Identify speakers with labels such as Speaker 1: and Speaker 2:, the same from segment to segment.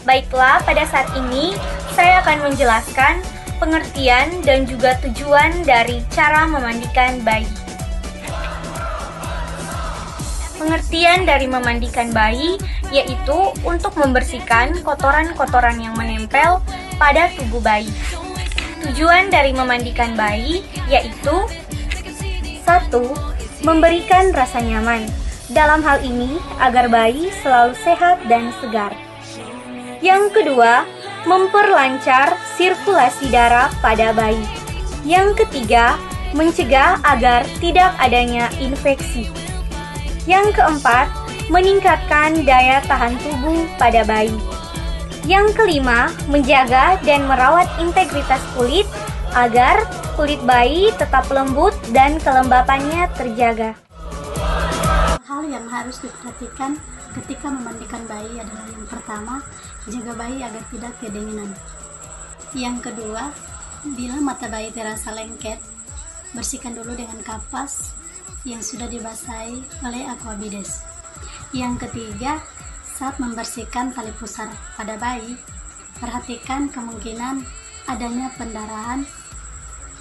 Speaker 1: Baiklah, pada saat ini saya akan menjelaskan pengertian dan juga tujuan dari cara memandikan bayi. Pengertian dari memandikan bayi yaitu untuk membersihkan kotoran-kotoran yang menempel pada tubuh bayi. Tujuan dari memandikan bayi yaitu 1. Memberikan rasa nyaman. Dalam hal ini agar bayi selalu sehat dan segar. Yang kedua, memperlancar sirkulasi darah pada bayi. Yang ketiga, mencegah agar tidak adanya infeksi. Yang keempat, meningkatkan daya tahan tubuh pada bayi. Yang kelima, menjaga dan merawat integritas kulit agar kulit bayi tetap lembut dan kelembapannya terjaga.
Speaker 2: Hal yang harus diperhatikan ketika memandikan bayi adalah yang pertama, jaga bayi agar tidak kedinginan. Yang kedua, bila mata bayi terasa lengket, bersihkan dulu dengan kapas yang sudah dibasahi oleh aquabides. Yang ketiga, saat membersihkan tali pusar pada bayi, perhatikan kemungkinan adanya pendarahan,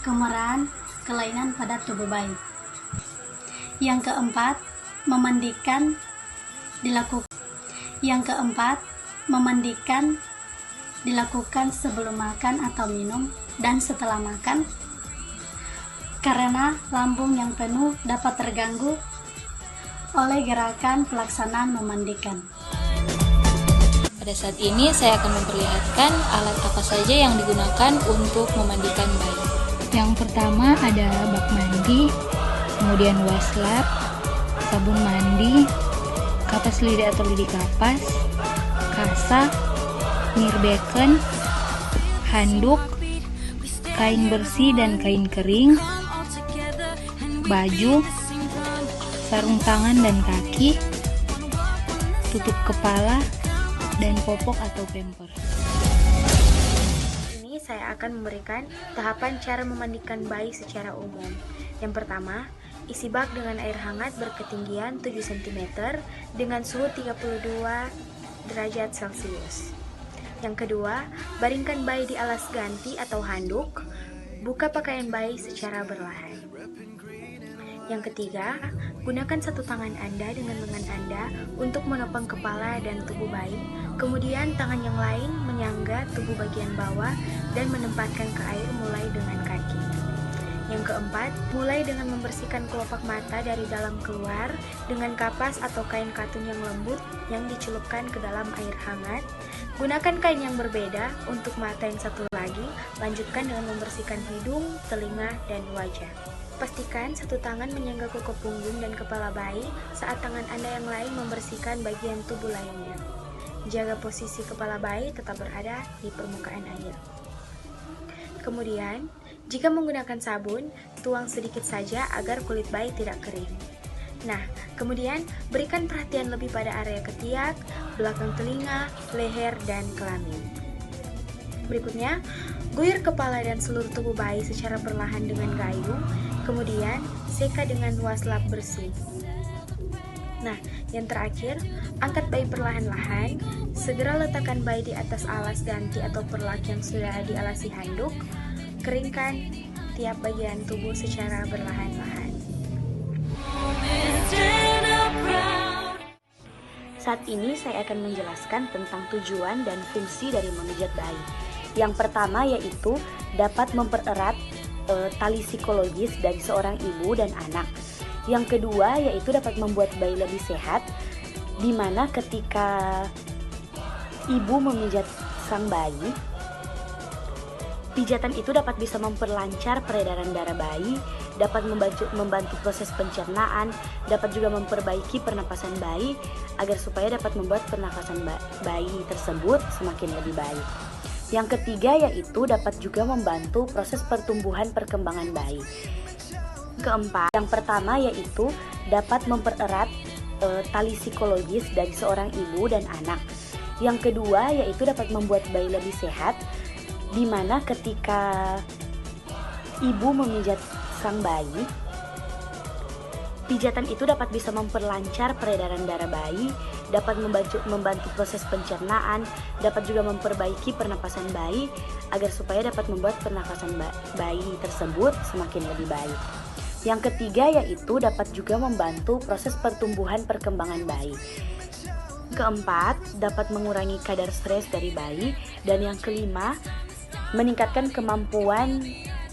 Speaker 2: kemerahan, kelainan pada tubuh bayi. Yang keempat, memandikan dilakukan sebelum makan atau minum dan setelah makan, karena lambung yang penuh dapat terganggu oleh gerakan pelaksanaan memandikan.
Speaker 3: Pada saat ini saya akan memperlihatkan alat apa saja yang digunakan untuk memandikan bayi.
Speaker 4: Yang pertama ada bak mandi, kemudian wastafel, sabun mandi, kapas lidi atau lidi kapas, kasa, nirbeken, handuk, kain bersih dan kain kering, baju, sarung tangan dan kaki, tutup kepala, dan popok atau pamper.
Speaker 1: Ini saya akan memberikan tahapan cara memandikan bayi secara umum. Yang pertama, isi bak dengan air hangat berketinggian 7 cm dengan suhu 32 derajat Celcius. Yang kedua, baringkan bayi di alas ganti atau handuk. Buka pakaian bayi secara berlahan. Yang ketiga, gunakan satu tangan Anda dengan lengan Anda untuk menopang kepala dan tubuh bayi. Kemudian tangan yang lain menyangga tubuh bagian bawah dan menempatkan ke air mulai dengan kaki. Yang keempat, mulai dengan membersihkan kelopak mata dari dalam keluar dengan kapas atau kain katun yang lembut yang dicelupkan ke dalam air hangat. Gunakan kain yang berbeda untuk mata yang satu lagi. Lanjutkan dengan membersihkan hidung, telinga, dan wajah. Pastikan satu tangan menyangga koko punggung dan kepala bayi saat tangan Anda yang lain membersihkan bagian tubuh lainnya. Jaga posisi kepala bayi tetap berada di permukaan air. Kemudian, jika menggunakan sabun, tuang sedikit saja agar kulit bayi tidak kering. Nah, kemudian berikan perhatian lebih pada area ketiak, belakang telinga, leher, dan kelamin. Berikutnya, guyur kepala dan seluruh tubuh bayi secara perlahan dengan gayung, kemudian seka dengan wastafel bersih. Nah, yang terakhir, angkat bayi perlahan-lahan, segera letakkan bayi di atas alas ganti atau perlak yang sudah dialasi handuk, keringkan tiap bagian tubuh secara perlahan-lahan. Saat ini saya akan menjelaskan tentang tujuan dan fungsi dari memijat bayi. Yang pertama yaitu dapat mempererat tali psikologis dari seorang ibu dan anak. Yang kedua yaitu dapat membuat bayi lebih sehat, di mana ketika ibu memijat sang bayi, pijatan itu dapat bisa memperlancar peredaran darah bayi, dapat membantu proses pencernaan, dapat juga memperbaiki pernapasan bayi agar supaya dapat membuat pernapasan bayi tersebut semakin lebih baik. Yang ketiga yaitu dapat juga membantu proses pertumbuhan perkembangan bayi. Keempat, yang pertama yaitu dapat mempererat tali psikologis dari seorang ibu dan anak. Yang kedua yaitu dapat membuat bayi lebih sehat, di mana ketika ibu memijat sang bayi, Pijatan itu dapat bisa memperlancar peredaran darah bayi, dapat membantu proses pencernaan, dapat juga memperbaiki pernapasan bayi agar supaya dapat membuat pernapasan bayi tersebut semakin lebih baik. Yang ketiga yaitu dapat juga membantu proses pertumbuhan perkembangan bayi. Keempat, dapat mengurangi kadar stres dari bayi. Dan yang kelima, meningkatkan kemampuan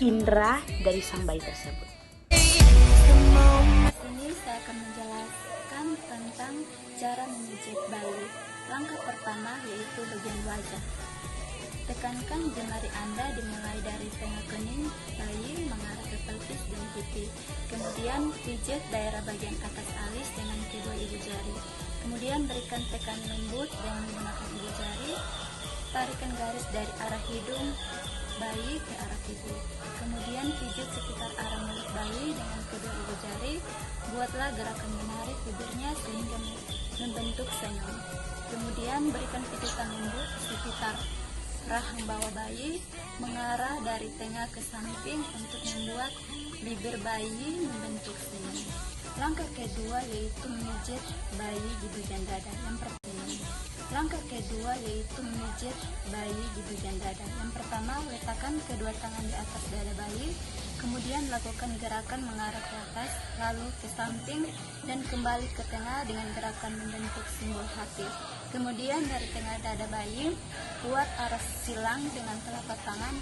Speaker 1: indera dari sang bayi tersebut.
Speaker 2: Ini saya akan menjelaskan tentang cara memijat bayi. Langkah pertama yaitu bagian wajah. Tekankan jemari Anda dimulai dari tengah kening bayi mengarah ke pelvis dan pipi. Kemudian pijat daerah bagian atas alis dengan kedua ibu jari. Kemudian berikan tekan lembut dengan menggunakan ibu jari. Tarikan garis dari arah hidung bayi ke arah pipi. Kemudian pijat sekitar arah mulut bayi dengan kedua ibu jari. Buatlah gerakan menarik bibirnya sehingga membentuk senyum. Kemudian berikan pijitan lembut sekitar rahang bawah bayi mengarah dari tengah ke samping untuk membuat bibir bayi membentuk senyum. Langkah kedua yaitu memijat bayi di bagian dada. Langkah kedua yaitu memijat bayi di bagian dada. Yang pertama, letakkan kedua tangan di atas dada bayi, kemudian lakukan gerakan mengarah ke atas, lalu ke samping, dan kembali ke tengah dengan gerakan membentuk simbol hati. Kemudian dari tengah dada bayi, buat arah silang dengan telapak tangan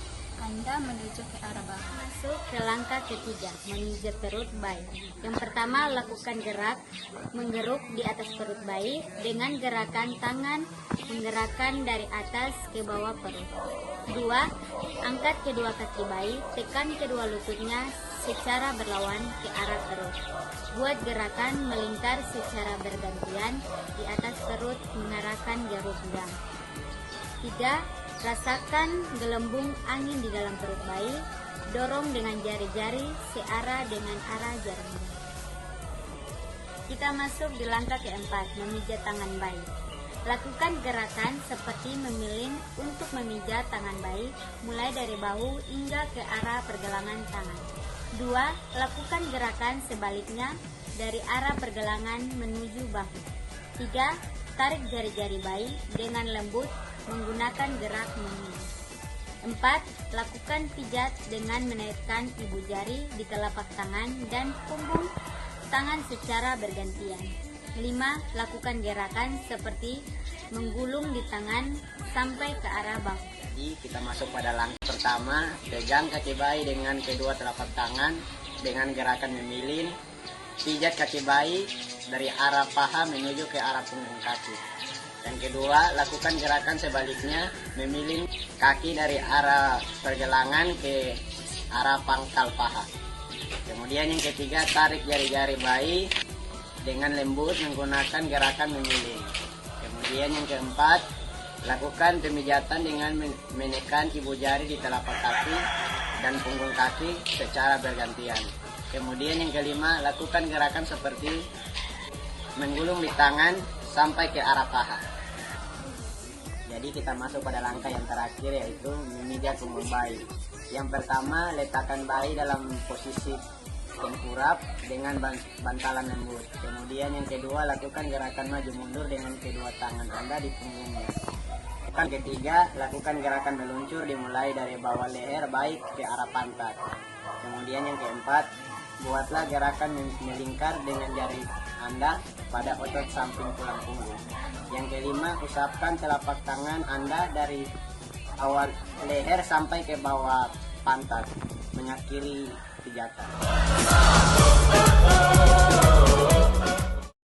Speaker 2: Anda menuju ke arah bawah.
Speaker 5: Masuk ke langkah ketiga, memijat perut bayi. Yang pertama, lakukan gerak menggeruk di atas perut bayi dengan gerakan tangan menggerakkan dari atas ke bawah perut. 2. Angkat kedua kaki bayi, tekan kedua lututnya secara berlawan ke arah perut. Buat gerakan melingkar secara bergantian di atas perut mengarahkan jarum jam. 3. Rasakan gelembung angin di dalam perut bayi, dorong dengan jari-jari searah dengan arah jarum jam. Kita masuk di langkah keempat, memijat tangan bayi. Lakukan gerakan seperti memiling untuk memijat tangan bayi, mulai dari bahu hingga ke arah pergelangan tangan. 2. Lakukan gerakan sebaliknya dari arah pergelangan menuju bahu. 3. Tarik jari-jari bayi dengan lembut menggunakan gerak memilih. 4. Lakukan pijat dengan menaikkan ibu jari di telapak tangan dan punggung tangan secara bergantian. 5. Lakukan gerakan seperti menggulung di tangan sampai ke arah bahu.
Speaker 6: Jadi kita masuk pada langkah pertama, pegang kaki bayi dengan kedua telapak tangan dengan gerakan memilih. Pijat kaki bayi dari arah paha menuju ke arah punggung kaki. Yang kedua, lakukan gerakan sebaliknya, memilih kaki dari arah pergelangan ke arah pangkal paha. Kemudian yang ketiga, tarik jari-jari bayi dengan lembut menggunakan gerakan memilih. Kemudian yang keempat, lakukan pemijatan dengan menekan ibu jari di telapak kaki dan punggung kaki secara bergantian. Kemudian yang kelima, lakukan gerakan seperti menggulung di tangan sampai ke arah paha. Jadi kita masuk pada langkah yang terakhir yaitu memijat punggung bayi. Yang pertama, letakkan bayi dalam posisi tengkurap dengan bantalan lembut. Kemudian yang kedua, lakukan gerakan maju mundur dengan kedua tangan Anda di punggungnya. Yang ketiga, lakukan gerakan meluncur dimulai dari bawah leher baik ke arah pantat. Kemudian yang keempat, buatlah gerakan melingkar dengan jari Anda pada otot samping tulang punggung. Yang kelima, usapkan telapak tangan Anda dari awal leher sampai ke bawah pantat, mengakhiri pijatan.